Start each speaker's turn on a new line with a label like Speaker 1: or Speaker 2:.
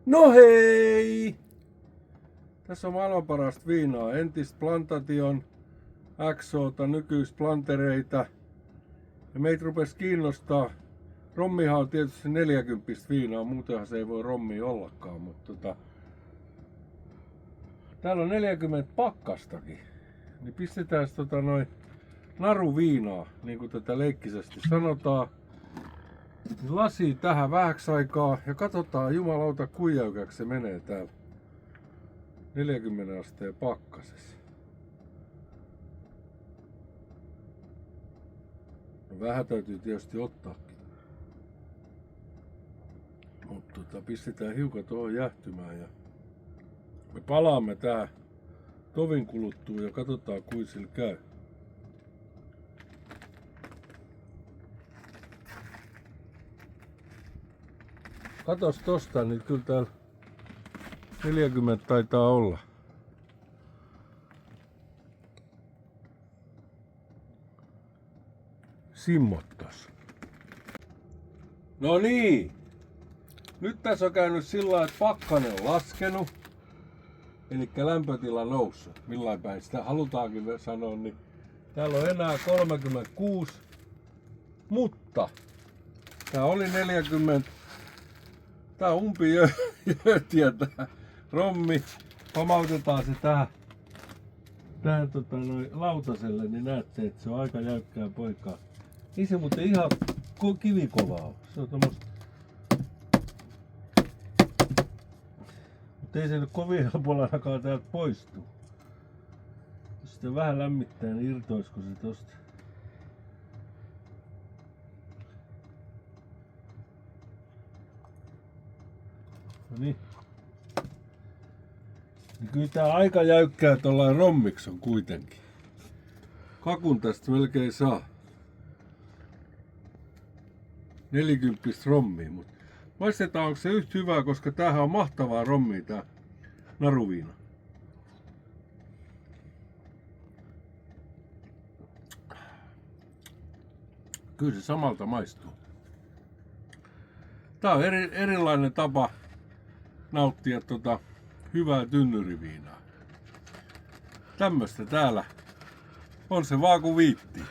Speaker 1: No hei! Tässä on maailman parasta viinaa. Entistä Plantation, XOta, nykyistä Plantereita. Ja meitä rupesi kiinnostaa. Rommihan on tietysti 40 viinaa, muutenhan se ei voi rommia ollakaan, mutta täällä on 40 pakkastakin. Niin pistetään naruviinaa, niin kuin tätä leikkisesti sanotaan. Lasi tähän vähäksi aikaa ja katsotaan jumalauta kuinka se menee täällä 40 asteen pakkasessa. No vähän täytyy tietysti ottaakin. Mutta pistetään hiukan tuohon jähtymään ja me palaamme tää tovin kuluttua ja katsotaan kuin sillä käy. Katos tosta, niin kyllä täällä 40 taitaa olla. Simmottas. No niin. Nyt tässä on käynyt sillä lailla, että pakkanen on laskenut. Eli lämpötila noussut. Millain päin sitä halutaankin sanoa, niin täällä on enää 36. Mutta tää oli 40. Tää on umpijöötiä tää rommi. Pamautetaan se tähän lautaselle, niin näette, että se on aika jäykkää poikaa. Ei se muuten ihan kivikovaa ole. Se on tommoista. Mutta ei se nyt kovin helpollakaan täältä poistu. Jos sitä vähän lämmittää, niin irtoisiko se tosta? No niin. Niin kyllä tää aika jäykkää tollain rommiksi on kuitenkin. Kakun tästä melkein saa. 40 rommia, mutta maistetaan onko se yhtä hyvää, koska tämähän on mahtavaa rommia tää naruviina. Kyllä se samalta maistuu. Tää on erilainen tapa nauttia hyvää tynnyriviinaa. Tämmöstä täällä on se vaan kun viittii.